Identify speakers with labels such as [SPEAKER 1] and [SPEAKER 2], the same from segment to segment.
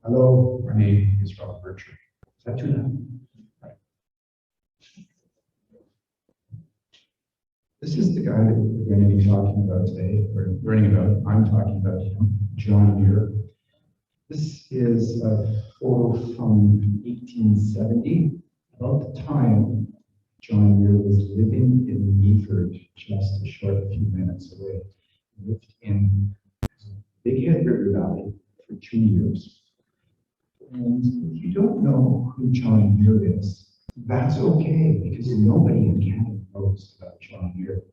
[SPEAKER 1] Hello, my name is Robert Burcher. Is that too loud? Right. This is the guy that we're going to be talking about today, or learning about. I'm talking about him, John Muir. This is a photo from 1870, about the time John Muir was living in Meaford, just a short few minutes away. He lived in Big Head River Valley for 2 years. And if you don't know who John Muir is, that's okay, because nobody in Canada knows about John Muir.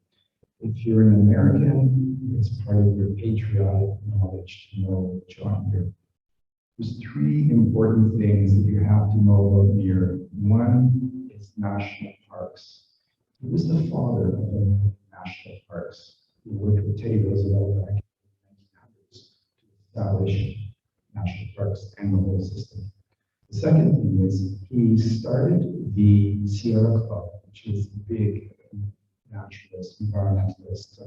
[SPEAKER 1] If you're an American, it's part of your patriotic knowledge to know John Muir. There's 3 important things that you have to know about Muir. One is national parks. He was the father of the national parks. He worked with Teddy Roosevelt back in the 1900s to establish national parks and the whole system. The second thing is he started the Sierra Club, which is a big naturalist, environmentalist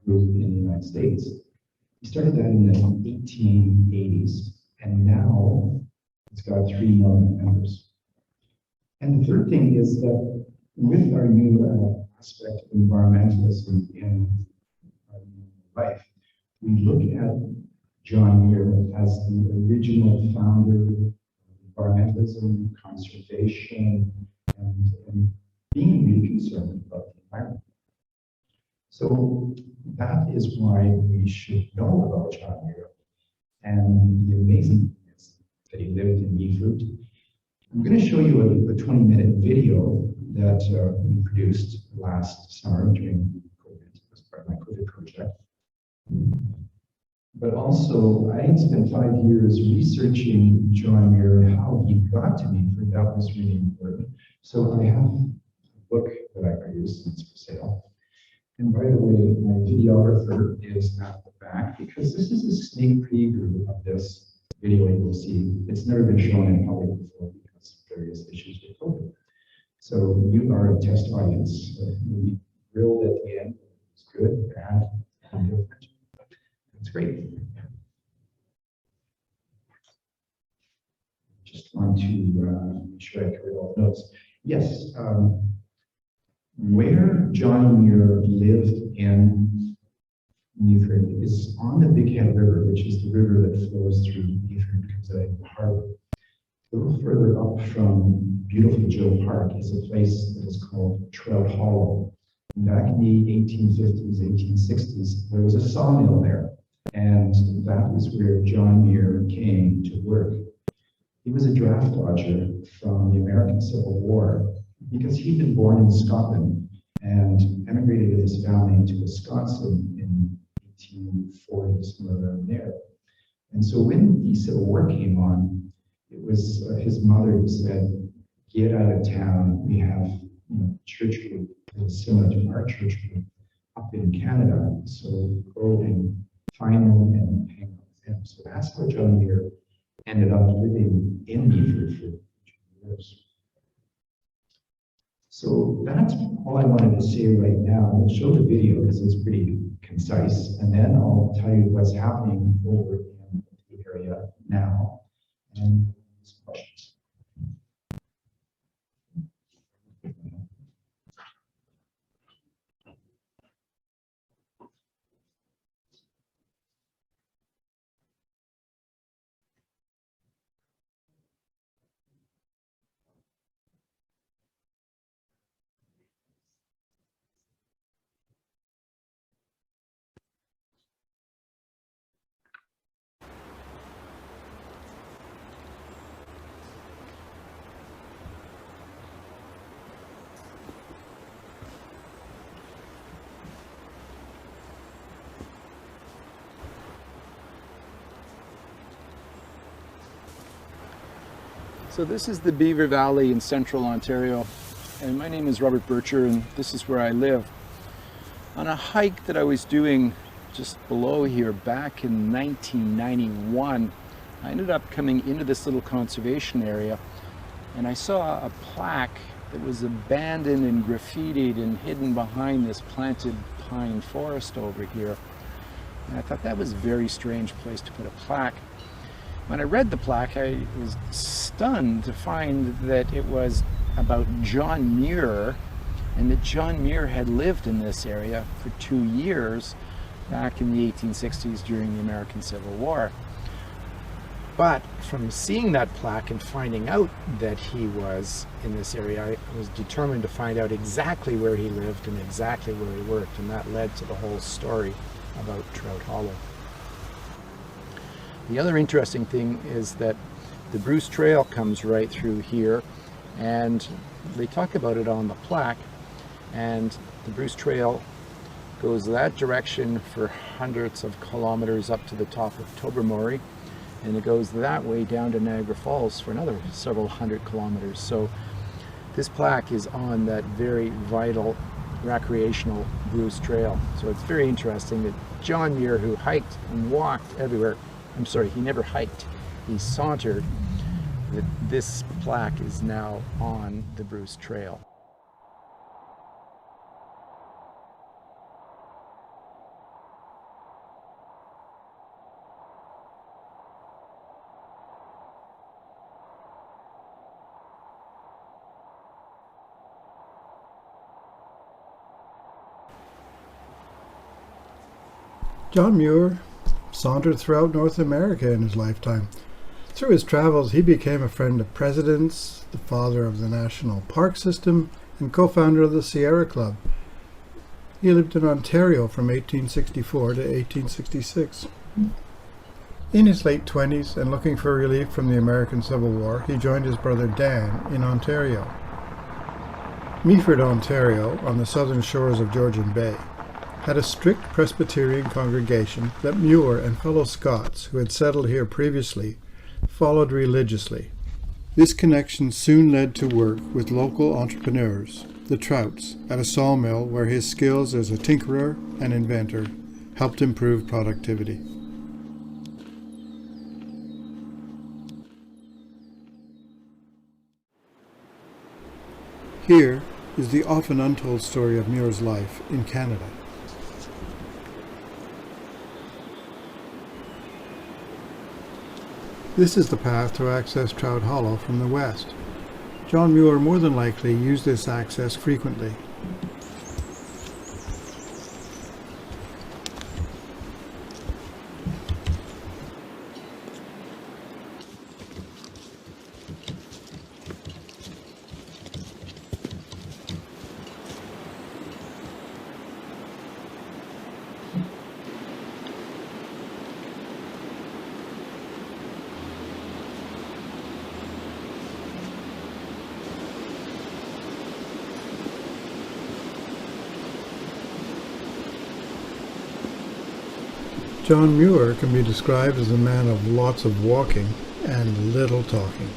[SPEAKER 1] group in the United States. He started that in the 1880s, and now it's got 3 million members. And the third thing is that with our new aspect of environmentalism in our life, we look at John Muir as the original founder of environmentalism, conservation, and being really concerned about the environment. So that is why we should know about John Muir. And the amazing thing is that he lived in Meaford. I'm going to show you a 20-minute video that we produced last summer during COVID. It was part of my COVID project. But also, I had spent 5 years researching John Muir and how he got to Meaford. That was really important. So I have a book that I produced, and it's for sale. And by the way, my videographer is at the back, because this is a sneak preview of this video you will see. It's never been shown in public before because of various issues with COVID. So you are a test audience. We grilled at the end. It's good, bad, and different. It's great. Just want to make sure I covered all the notes. Yes, where John Muir lived in Meaford is on the Big Head River, which is the river that flows through Meaford, comes out of the harbor. A little further up from beautiful Joe Park is a place that is called Trout Hollow. And back in the 1850s, 1860s, there was a sawmill there. And that was where John Muir came to work. He was a draft dodger from the American Civil War because he'd been born in Scotland and emigrated with his family to Wisconsin in 1840, somewhere around there. And so when the Civil War came on, it was his mother who said, "Get out of town. We have church group that is similar to our church group up in Canada. So go and find them and hang out with them." So that's how John Muir ended up living in Meaford for 2 years. So that's all I wanted to say right now. I'll show the video because it's pretty concise, and then I'll tell you what's happening over in the area now and questions.
[SPEAKER 2] So this is the Beaver Valley in central Ontario, and my name is Robert Burcher, and this is where I live. On a hike that I was doing just below here back in 1991, I ended up coming into this little conservation area, and I saw a plaque that was abandoned and graffitied and hidden behind this planted pine forest over here. And I thought that was a very strange place to put a plaque. When I read the plaque, I was stunned to find that it was about John Muir, and that John Muir had lived in this area for 2 years back in the 1860s during the American Civil War. But from seeing that plaque and finding out that he was in this area, I was determined to find out exactly where he lived and exactly where he worked, and that led to the whole story about Trout Hollow. The other interesting thing is that the Bruce Trail comes right through here, and they talk about it on the plaque, and the Bruce Trail goes that direction for hundreds of kilometers up to the top of Tobermory, and it goes that way down to Niagara Falls for another several hundred kilometers. So this plaque is on that very vital recreational Bruce Trail. So it's very interesting that John Muir, who hiked and walked everywhere, I'm sorry, he never hiked, he sauntered, that this plaque is now on the Bruce Trail.
[SPEAKER 3] John Muir sauntered throughout North America in his lifetime. Through his travels, he became a friend of presidents, the father of the National Park System, and co-founder of the Sierra Club. He lived in Ontario from 1864 to 1866. In his late 20s and looking for relief from the American Civil War, he joined his brother Dan in Ontario. Meaford, Ontario, on the southern shores of Georgian Bay, had a strict Presbyterian congregation that Muir and fellow Scots who had settled here previously followed religiously. This connection soon led to work with local entrepreneurs, the Trouts, at a sawmill where his skills as a tinkerer and inventor helped improve productivity. Here is the often untold story of Muir's life in Canada. This is the path to access Trout Hollow from the west. John Muir more than likely used this access frequently. John Muir can be described as a man of lots of walking and little talking.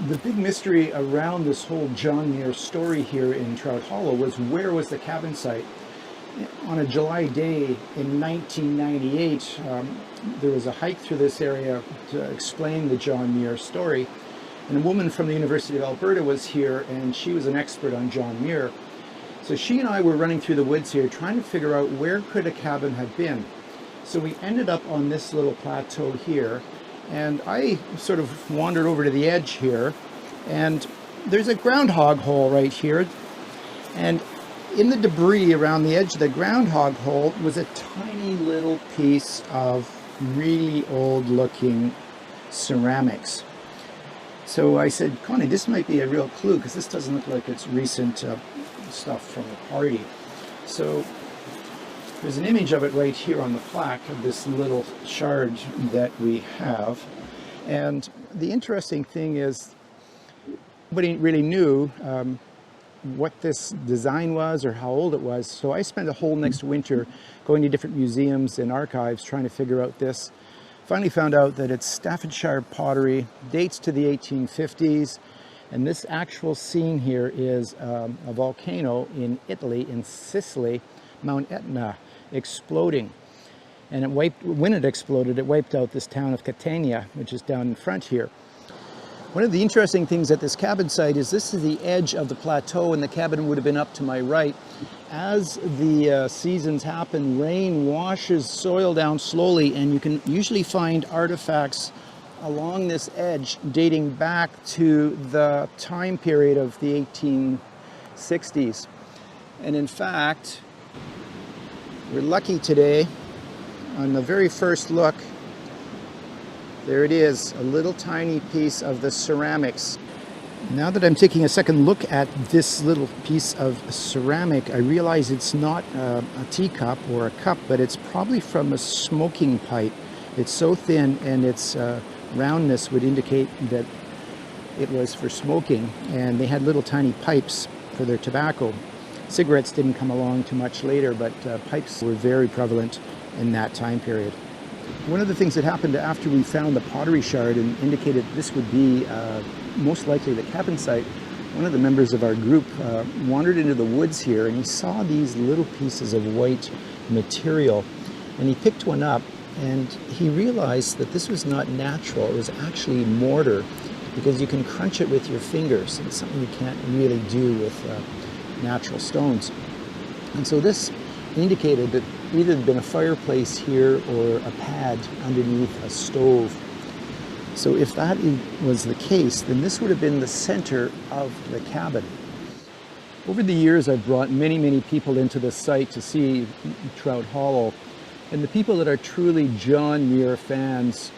[SPEAKER 2] The big mystery around this whole John Muir story here in Trout Hollow was, where was the cabin site? On a July day in 1998, there was a hike through this area to explain the John Muir story, and a woman from the University of Alberta was here, and she was an expert on John Muir. So she and I were running through the woods here trying to figure out where could a cabin have been. So we ended up on this little plateau here, And I sort of wandered over to the edge here, and there's a groundhog hole right here. And in the debris around the edge of the groundhog hole was a tiny little piece of really old looking ceramics. So I said, Connie, this might be a real clue because this doesn't look like it's recent stuff from a party. So there's an image of it right here on the plaque of this little shard that we have. And the interesting thing is, nobody really knew what this design was or how old it was. So I spent the whole next winter going to different museums and archives trying to figure out this. Finally found out that it's Staffordshire pottery, dates to the 1850s. And this actual scene here is a volcano in Italy, in Sicily, Mount Etna, exploding. And when it exploded, it wiped out this town of Catania, which is down in front here. One of the interesting things at this cabin site is this is the edge of the plateau, and the cabin would have been up to my right. As the seasons happen, rain washes soil down slowly, and you can usually find artifacts along this edge dating back to the time period of the 1860s. And in fact, we're lucky today. On the very first look, there it is, a little tiny piece of the ceramics. Now that I'm taking a second look at this little piece of ceramic, I realize it's not a teacup or a cup, but it's probably from a smoking pipe. It's so thin, and its roundness would indicate that it was for smoking, and they had little tiny pipes for their tobacco. Cigarettes didn't come along too much later, but pipes were very prevalent in that time period. One of the things that happened after we found the pottery shard and indicated this would be most likely the cabin site, one of the members of our group wandered into the woods here, and he saw these little pieces of white material, and he picked one up, and he realized that this was not natural. It was actually mortar, because you can crunch it with your fingers. It's something you can't really do with natural stones. And so this indicated that either there'd been a fireplace here or a pad underneath a stove. So if that was the case, then this would have been the center of the cabin. Over the years, I've brought many people into this site to see Trout Hollow. And the people that are truly John Muir fans,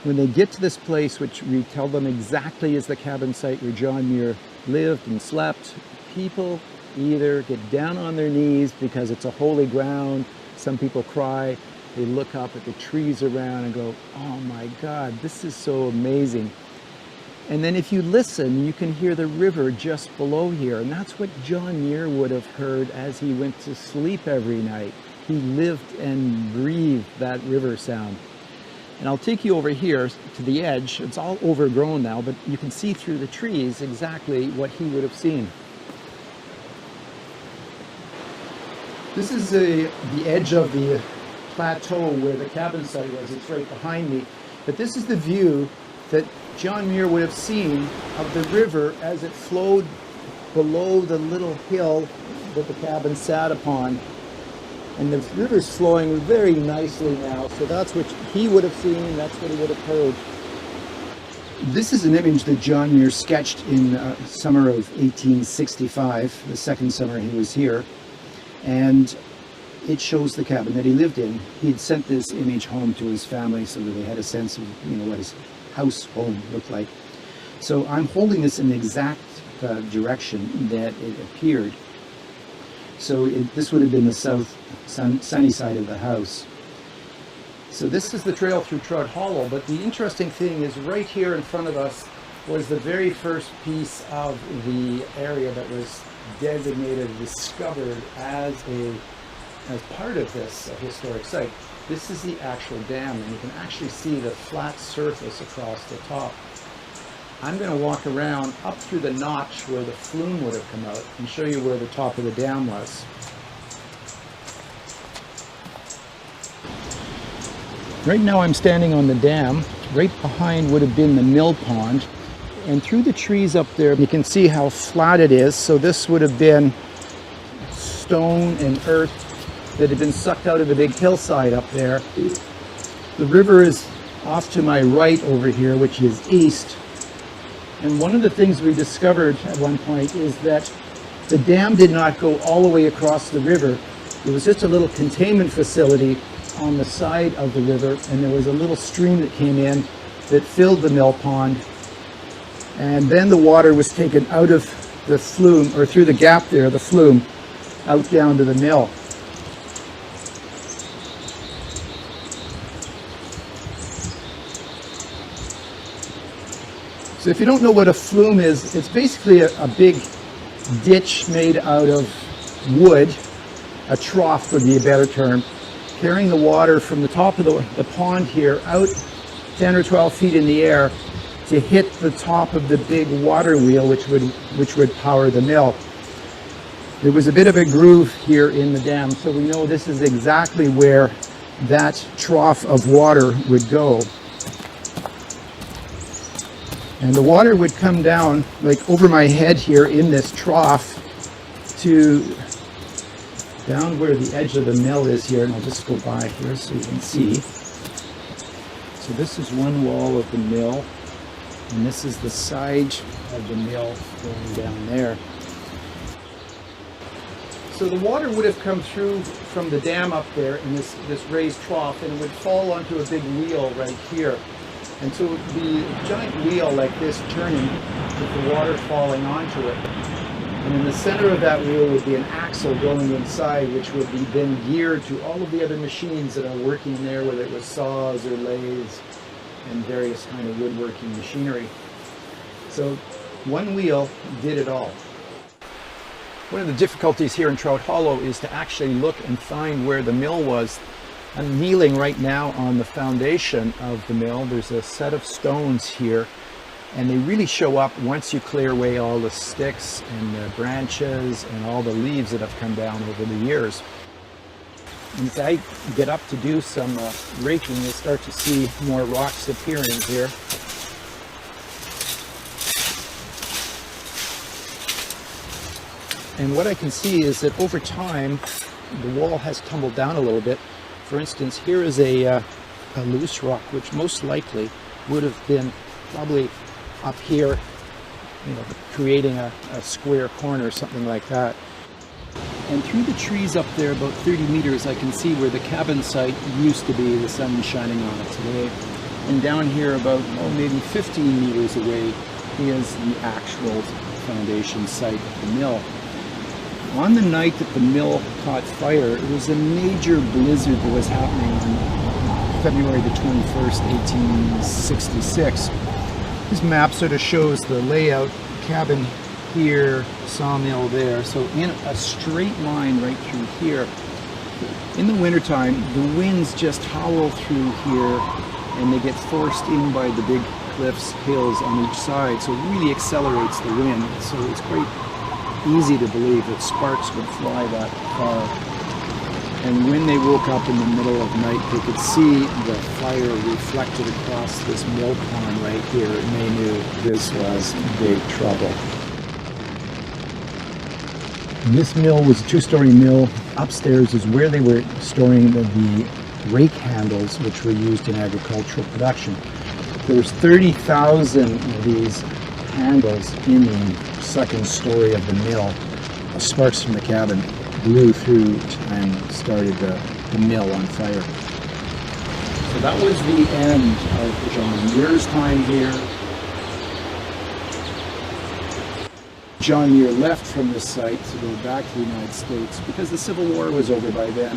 [SPEAKER 2] when they get to this place, which we tell them exactly is the cabin site where John Muir lived and slept, people either get down on their knees because it's a holy ground. Some people cry. They look up at the trees around and go, oh my God, this is so amazing. And then if you listen, you can hear the river just below here. And that's what John Muir would have heard as he went to sleep every night. He lived and breathed that river sound. And I'll take you over here to the edge. It's all overgrown now, but you can see through the trees exactly what he would have seen. This is the edge of the plateau where the cabin site was. It's right behind me. But this is the view that John Muir would have seen of the river as it flowed below the little hill that the cabin sat upon. And the river's flowing very nicely now, so that's what he would have seen, that's what he would have heard. This is an image that John Muir sketched in summer of 1865, the second summer he was here. And it shows the cabin that he lived in. He'd sent this image home to his family so that they had a sense of, what his house home looked like. So I'm holding this in the exact direction that it appeared. So this would have been the south sunny side of the house. So this is the trail through Trout Hollow, but the interesting thing is right here in front of us was the very first piece of the area that was designated, discovered as part of this historic site. This is the actual dam, and you can actually see the flat surface across the top. I'm going to walk around up through the notch where the flume would have come out and show you where the top of the dam was. Right now I'm standing on the dam. Right behind would have been the mill pond. And through the trees up there, you can see how flat it is. So this would have been stone and earth that had been sucked out of the big hillside up there. The river is off to my right over here, which is east. And one of the things we discovered at one point is that the dam did not go all the way across the river. It was just a little containment facility on the side of the river, and there was a little stream that came in that filled the mill pond. And then the water was taken out of the flume, or through the gap there, the flume, out down to the mill. So if you don't know what a flume is, it's basically a big ditch made out of wood, a trough would be a better term, carrying the water from the top of the pond here out 10 or 12 feet in the air to hit the top of the big water wheel, which would power the mill. There was a bit of a groove here in the dam, so we know this is exactly where that trough of water would go. And the water would come down like over my head here in this trough to down where the edge of the mill is here, and I'll just go by here so you can see. So this is one wall of the mill, and this is the side of the mill going down there. So the water would have come through from the dam up there in this raised trough, and it would fall onto a big wheel right here. And so it would be a giant wheel like this turning with the water falling onto it. And in the center of that wheel would be an axle going inside, which would be then geared to all of the other machines that are working there, whether it was saws or lathes and various kind of woodworking machinery. So one wheel did it all. One of the difficulties here in Trout Hollow is to actually look and find where the mill was. I'm kneeling right now on the foundation of the mill. There's a set of stones here, and they really show up once you clear away all the sticks and the branches and all the leaves that have come down over the years. And as I get up to do some raking, you'll start to see more rocks appearing here. And what I can see is that over time, the wall has tumbled down a little bit. For instance, here is a loose rock, which most likely would have been probably up here, you know, creating a square corner or something like that. And through the trees up there, about 30 meters, I can see where the cabin site used to be. The sun is shining on it today. And down here, about maybe 15 meters away, is the actual foundation site of the mill. On the night that the mill caught fire, it was a major blizzard that was happening on February the 21st, 1866. This map sort of shows the layout, cabin here, sawmill there. So in a straight line right through here. In the wintertime, the winds just howl through here, and they get forced in by the big cliffs, hills on each side. So it really accelerates the wind. So it's quite easy to believe that sparks would fly that far. And when they woke up in the middle of night, they could see the fire reflected across this mill pond right here, and they knew this was big trouble. And this mill was a two-story mill. Upstairs is where they were storing the rake handles, which were used in agricultural production. There's 30,000 of these handles in the second story of the mill. Sparks from the cabin blew through and started the mill on fire. So that was the end of John Muir's time here. John Muir left from this site to go back to the United States because the Civil War was over by then,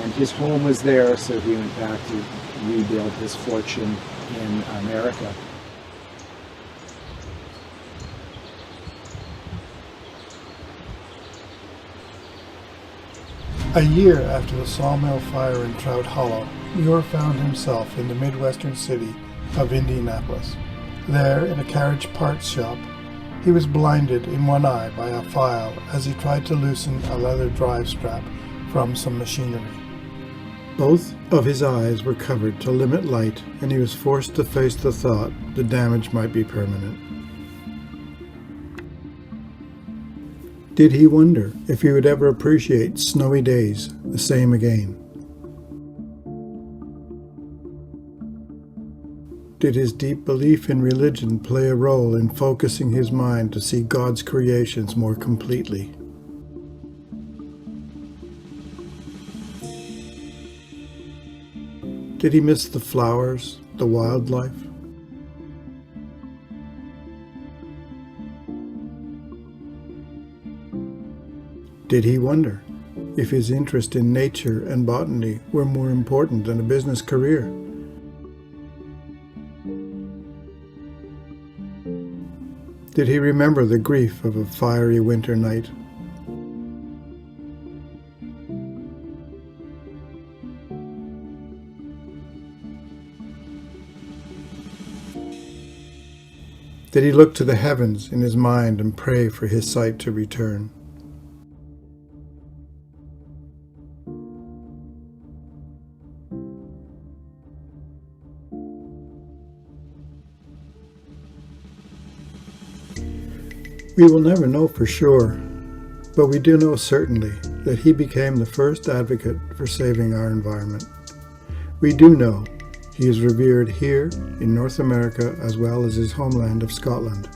[SPEAKER 2] and his home was there, so he went back to rebuild his fortune in America.
[SPEAKER 3] A year after the sawmill fire in Trout Hollow, Muir found himself in the Midwestern city of Indianapolis. There, in a carriage parts shop, he was blinded in one eye by a file as he tried to loosen a leather drive strap from some machinery. Both of his eyes were covered to limit light, and he was forced to face the thought the damage might be permanent. Did he wonder if he would ever appreciate snowy days the same again? Did his deep belief in religion play a role in focusing his mind to see God's creations more completely? Did he miss the flowers, the wildlife? Did he wonder if his interest in nature and botany were more important than a business career? Did he remember the grief of a fiery winter night? Did he look to the heavens in his mind and pray for his sight to return? We will never know for sure, but we do know certainly that he became the first advocate for saving our environment. We do know he is revered here in North America as well as his homeland of Scotland.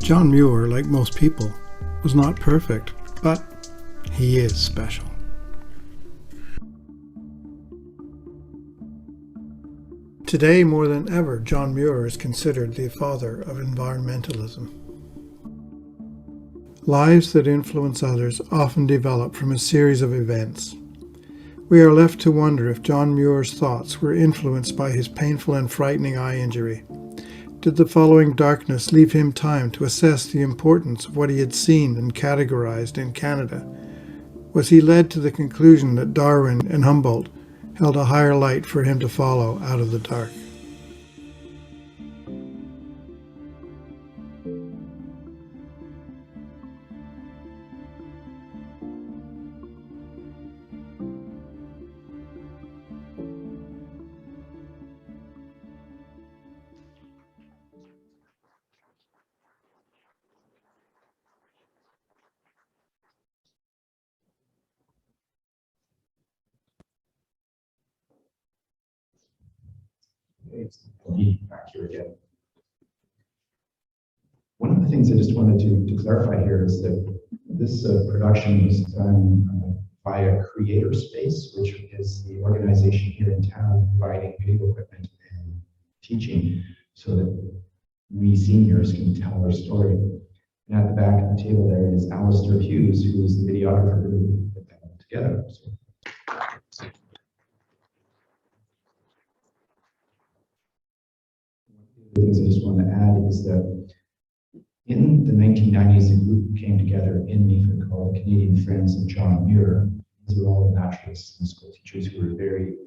[SPEAKER 3] John Muir, like most people, was not perfect, but he is special. Today, more than ever, John Muir is considered the father of environmentalism. Lives that influence others often develop from a series of events. We are left to wonder if John Muir's thoughts were influenced by his painful and frightening eye injury. Did the following darkness leave him time to assess the importance of what he had seen and categorized in Canada? Was he led to the conclusion that Darwin and Humboldt held a higher light for him to follow out of the dark?
[SPEAKER 1] It's me back here again. One of the things I just wanted to clarify here is that this production was done via Creator Space, which is the organization here in town providing video equipment and teaching so that we seniors can tell our story. And at the back of the table there is Alistair Hughes, who is the videographer who put that together. So, the things I just want to add is that in the 1990s, a group came together in Meaford called the Canadian Friends of John Muir. These are all naturalists and school teachers who were very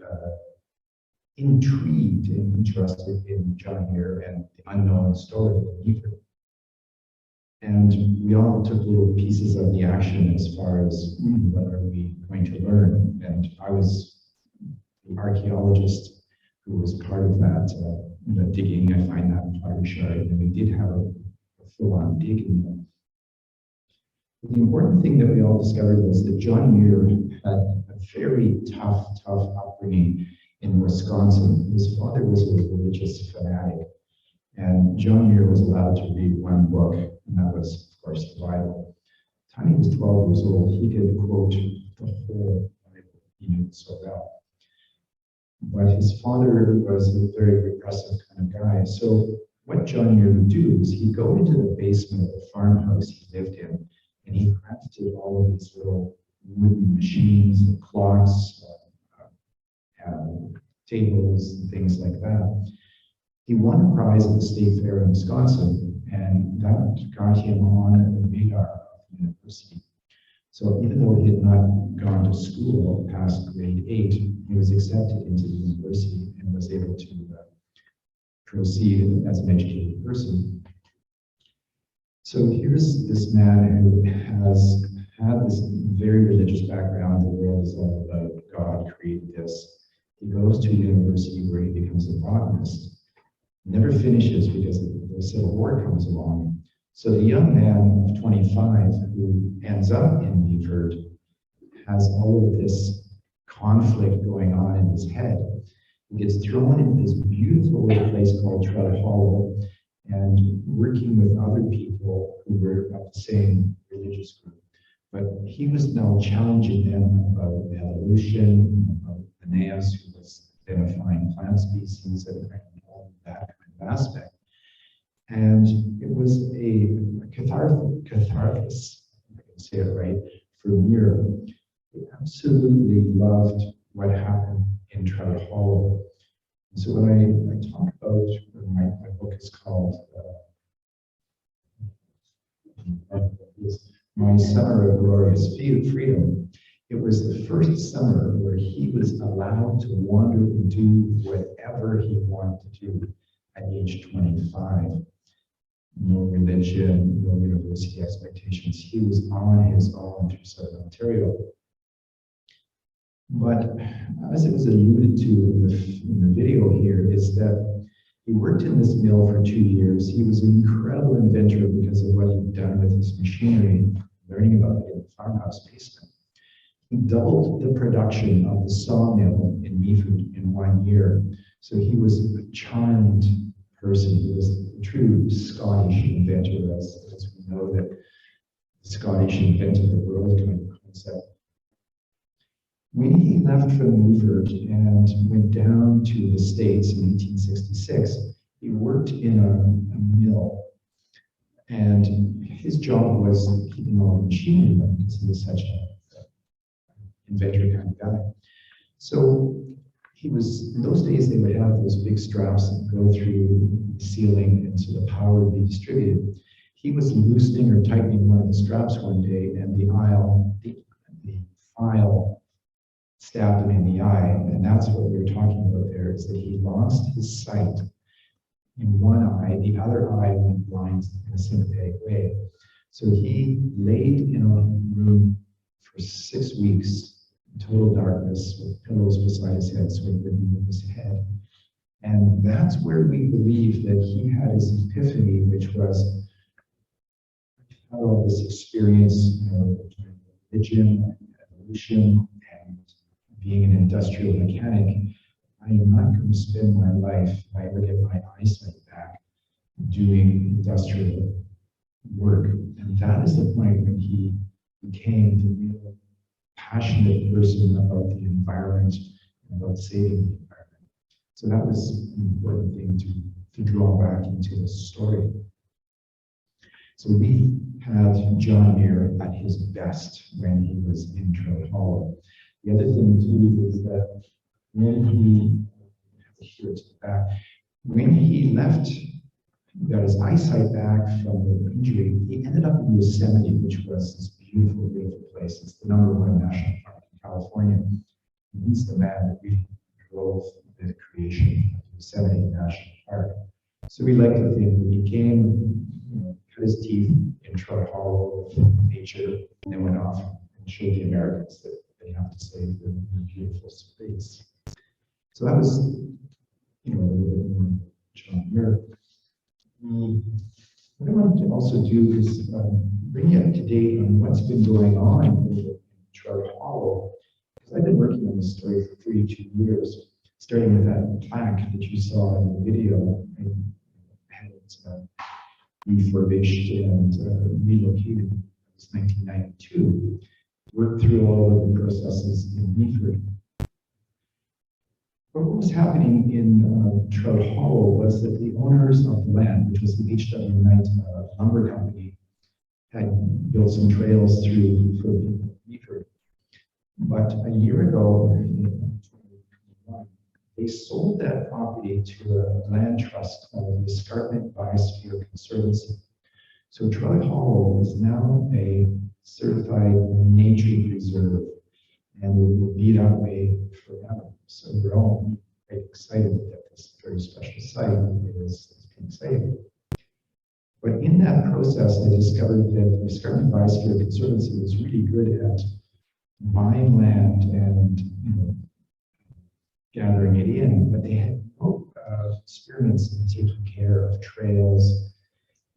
[SPEAKER 1] intrigued and interested in John Muir and the unknown story of Meaford. And we all took little pieces of the action as far as what are we going to learn. And I was the archaeologist who was part of that the digging. I find that in Burcher, and we did have a full-on digging there. The important thing that we all discovered was that John Muir had a very tough upbringing in Wisconsin. His father was a religious fanatic, and John Muir was allowed to read one book, and that was, of course, the Bible. By the time he was 12 years old, he could quote the whole Bible. He knew it so well. But his father was a very repressive kind of guy. So what John Muir would do is he'd go into the basement of the farmhouse he lived in, and he crafted all of these little wooden machines and clocks, tables, and things like that. He won a prize at the State Fair in Wisconsin, and that got him on the radar of the university. So even though he had not gone to school past grade 8, he was accepted into the university and was able to proceed as an educated person. So here's this man who has had this very religious background. The world is all about God created this. He goes to a university where he becomes a botanist. Never finishes because the Civil War comes along. So the young man of 25 who ends up in Beaufort has all of this conflict going on in his head. He gets thrown into this beautiful little place called Trout Hollow, and working with other people who were of the same religious group. But he was now challenging them about evolution, about Linnaeus, who was identifying plant species and all that kind of aspect. And it was a catharsis, if I can say it right, for Muir. He absolutely loved what happened in Trout Hollow. And so when I talk about, my book is called My Summer of Glorious Freedom. It was the first summer where he was allowed to wander and do whatever he wanted to do at age 25. No religion, no university expectations. He was on his own through Southern Ontario. But as it was alluded to in the video here, is that he worked in this mill for 2 years. He was an incredible inventor because of what he'd done with his machinery, learning about it in the farmhouse basement. He doubled the production of the sawmill in Meaford in 1 year. So he was a charmed person. He was a true Scottish inventor, as we know that the Scottish invented the world kind of concept. When he left from Muir and went down to the States in 1866, he worked in a mill. And his job was keeping all the machinery running because he was such an inventor kind of guy. So he was, in those days, they would have those big straps that go through the ceiling, and so the power would be distributed. He was loosening or tightening one of the straps one day, and the file stabbed him in the eye, and that's what we're talking about there, is that he lost his sight in one eye, the other eye went blind in a sympathetic way. So he laid in a room for 6 weeks, in total darkness, with pillows beside his head so he wouldn't move his head. And that's where we believe that he had his epiphany, which was, I had all this experience between religion, evolution, and being an industrial mechanic. I am not going to spend my life, if I ever get my eyesight back, doing industrial work. And that is the point when he became the real passionate person about the environment and about saving the environment. So that was an important thing to draw back into the story. So we had John Muir at his best when he was in Trout Hollow. The other thing too is that when he left, he got his eyesight back from the injury, he ended up in Yosemite, which was this beautiful, beautiful place. It's the #1 national park in California. And he's the man that really drove the creation of Yosemite National Park. So we like to think that he came, cut his teeth in Trout Hollow with nature, and then went off and showed the Americans that they have to save the beautiful space. So that was, a little bit more John Muir. What I wanted to also do is bring you up to date on what's been going on in Trout Hollow, because I've been working on this story for 32 years, starting with that plaque that you saw in the video. It's refurbished and relocated. It was 1992. Worked through all of the processes in Meaford. But what was happening in Trout Hollow was that the owners of the land, which was the H.W. Knight lumber company, had built some trails through for Meaford. But a year ago, in 2021, they sold that property to a land trust called the Escarpment Biosphere Conservancy. So Trout Hollow is now a certified nature preserve, and it will be that way forever. So we're all quite excited that this very special site is being saved. But in that process, I discovered that the Escarpment Biosphere Conservancy was really good at buying land and gathering it in, but they had no experience in taking care of trails.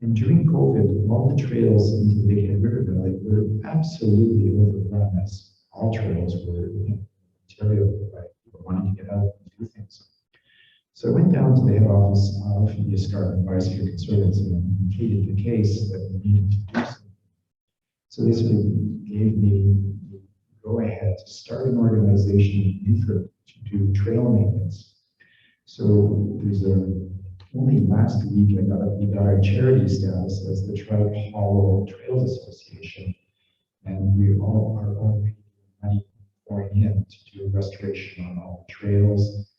[SPEAKER 1] And during COVID, all the trails into the Big Head River Valley were absolutely overrun, as all trails were in Ontario by people wanting to get out and do things. So I went down to the head office of the Escarpment Biosphere Conservancy and pleaded the case that we needed to do something. So they sort of gave me the go-ahead to start an organization in Muir to do trail maintenance. So there's only last week we got our charity status as the Trout Hollow Trails Association, and we all are already money pouring in to do restoration on all the trails.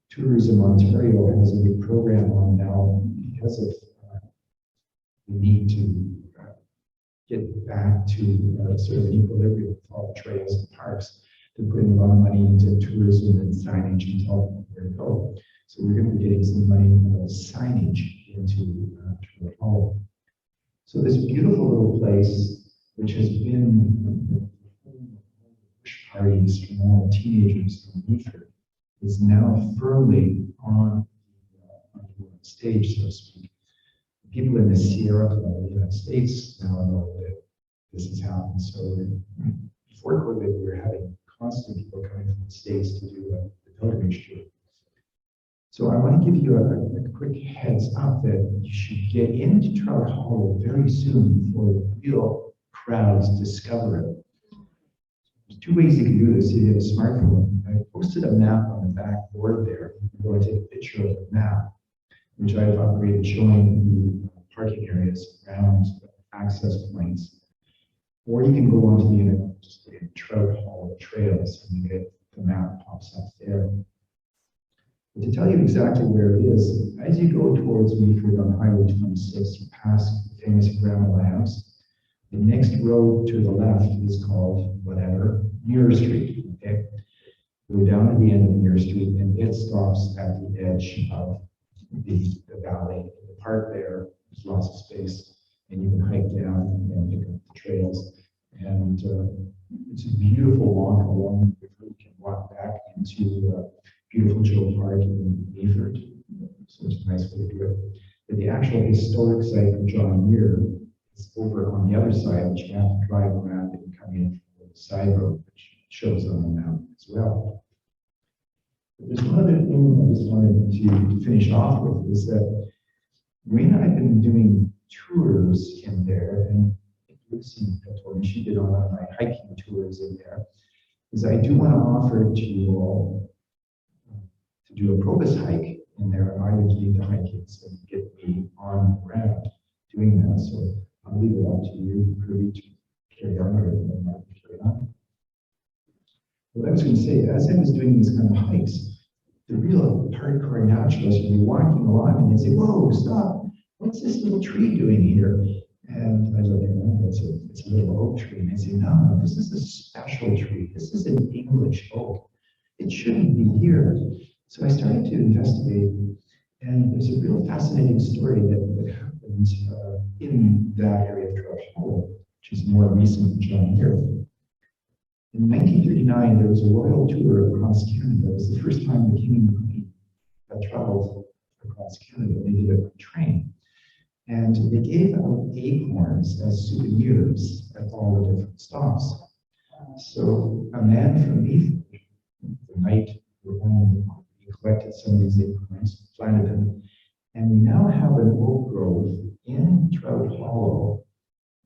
[SPEAKER 1] Tourism Ontario has a big program on now because of the need to get back to sort of an equilibrium with all the trails and parks. They're putting a lot of money into tourism and signage and telling them where to go. So we're going to be getting some money signage into Trout Hollow. So this beautiful little place, which has been bush parties from all teenagers from Muir, is now firmly on the stage, so to speak. People in the Sierra Club of the United States now know that this has happened. So before COVID, we were having constant people coming from the States to do the pilgrimage tour. So I want to give you a quick heads up that you should get into Trout Hollow very soon before the real crowds discover it. There's two ways you can do this if you have a smartphone. I posted a map on the back board there. You can go and take a picture of the map, which I've upgraded, showing the parking areas around access points. Or you can go onto the internet and just put in Trout Hollow Trails, and you get the map pops up there. But to tell you exactly where it is, as you go towards Meaford on Highway 26, you pass the famous Grandma House. The next road to the left is called whatever, Muir Street. Okay? Go down to the end of Muir Street, and it stops at the edge of the valley. The park there's lots of space, and you can hike down and pick up the trails. And it's a beautiful walk along the river. You can walk back into beautiful Joe Park in Meaford. So it's a nice way to do it. But the actual historic site for John Muir is over on the other side, which you have to drive around and come in from the side road, which shows on the map as well. But there's one other thing I just wanted to finish off with, is that Maureen and I have been doing tours in there, and Lucy told me she did on my hiking tours in there, is I do want to offer to you all to do a Probus hike in there, and I would lead the hikings and get me on the ground doing that. So I'll leave it up to you, Kirby, to carry on or not carry on. What I was going to say, as I was doing these kind of hikes, the real hardcore naturalists would be walking along and they'd say, "Whoa, stop! What's this little tree doing here?" And I look at them, it's a little oak tree. And they say, "No, this is a special tree. This is an English oak. It shouldn't be here." So I started to investigate, and there's a real fascinating story that happens in that area of Trout Hollow, which is more recent than John Muir. In 1939, there was a royal tour across Canada. It was the first time the King and the Queen had traveled across Canada. They did it by train. And they gave out acorns as souvenirs at all the different stops. So a man from Meaford, the night we collected some of these acorns, planted them, and we now have an oak grove in Trout Hollow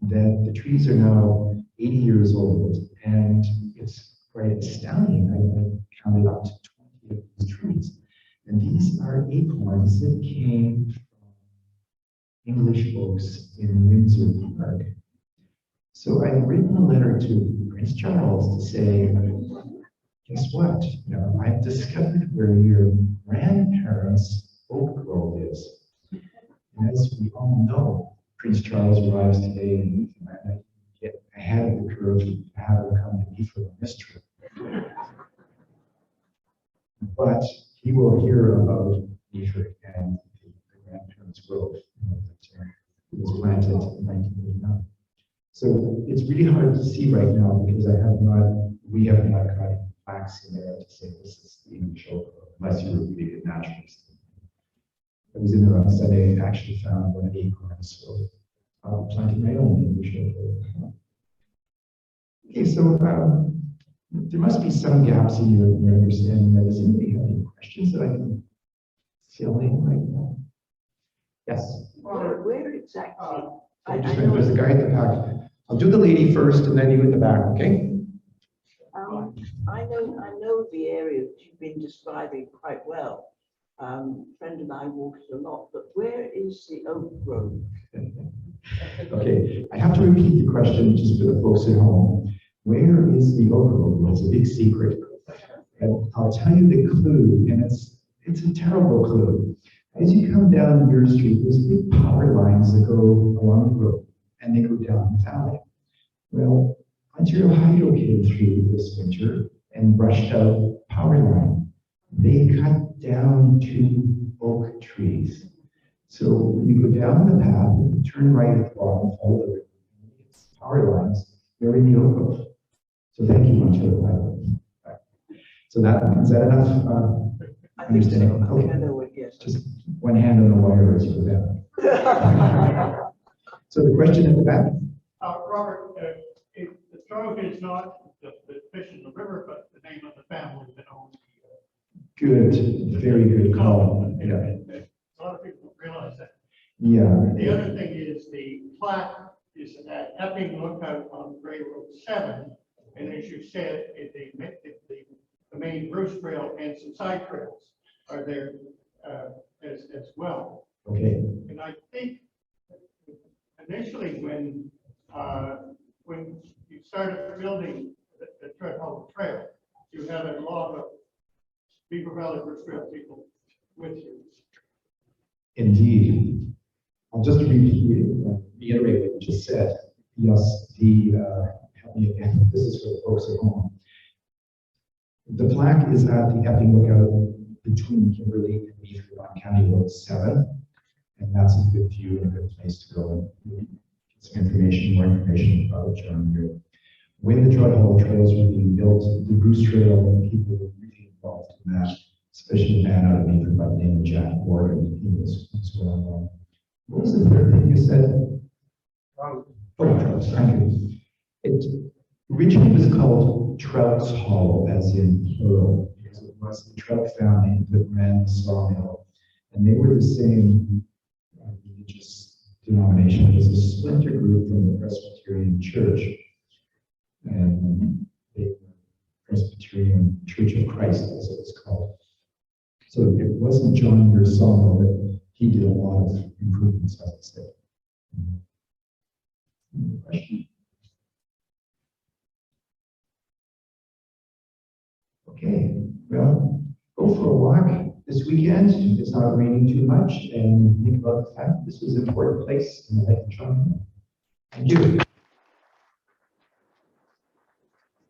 [SPEAKER 1] that the trees are now 80 years old, and it's quite astounding. I counted up to 20 of these trees, and these are acorns that came from English oaks in Windsor Park. So I've written a letter to Prince Charles to say, guess what? You know, I've discovered where your grandparents' oak grove is. And as we all know, Prince Charles arrives today in Newfoundland. Get a ahead of the curve to have her come to me for the mystery. But he will hear about Muir and the grandparents' grove that was planted in 1989. So it's really hard to see right now because we have not got plaques in there to say this is the English oak grove, unless you were really good naturalist. I was in there on Sunday and actually found one acorn, so I'll be planting my own English oak grove. Okay, so there must be some gaps in your understanding. Does anybody have any questions that I can fill in right now? Yes?
[SPEAKER 4] Where exactly?
[SPEAKER 1] There's a guy at the back. I'll do the lady first and then you in the back, okay?
[SPEAKER 4] I know the area that you've been describing quite well. Friend and I walked a lot, but where is the oak grove?
[SPEAKER 1] Okay, I have to repeat the question just for the folks at home. Where is the oak grove? Well, it's a big secret. And I'll tell you the clue, and it's a terrible clue. As you come down your street, there's big power lines that go along the road, and they go down the valley. Well, Ontario Hydro came through this winter and rushed out power line. They cut down 2 oak trees. So when you go down the path, you turn right at the bottom, follow the river, power lines, they're in the oak grove. So thank you, Ontario Hydro. So is that enough understanding?
[SPEAKER 4] I think I know it, yes.
[SPEAKER 1] Just one hand on the wire as you go down. So the question at the back?
[SPEAKER 5] Robert, if the stroke is not the fish in the river, but the name of the family that owns the
[SPEAKER 1] Good, very good call. Yeah.
[SPEAKER 5] a lot of people don't realize that.
[SPEAKER 1] Yeah.
[SPEAKER 5] The other thing is the plaque is at Epping Lookout on Grey Road 7, and as you said, the main Bruce Trail and some side trails are there as well.
[SPEAKER 1] Okay.
[SPEAKER 5] And I think initially when you started building the Tread Hollow Trail, you had a lot of Beaver Valley Bruce Trail people with you.
[SPEAKER 1] Indeed. I'll just reiterate what you just said. Yes, help me again. This is for the folks at home. The plaque is at the Epping Lookout between Kimberley and Beaver on County Road 7. And that's a good view and a good place to go and get some information, more information about John Muir. When the Tread Hollow trails were being built, the Bruce Trail people were really involved in that, especially a man out of Beaver by the name of Jack Gordon. He was well known. What was the third thing you said? Trout, thank you. It originally was called Trout's Hollow, as in plural, because it was the Trout family that ran the sawmill, and they were the same religious denomination. It was a splinter group from the Presbyterian Church, and the Presbyterian Church of Christ, as it was called. So it wasn't John Muir sawmill, but he did a lot of improvements, I would say. Question? Okay, well, go for a walk this weekend. It's not raining too much, and think about the fact this was an important place in the life of John Muir. Thank you.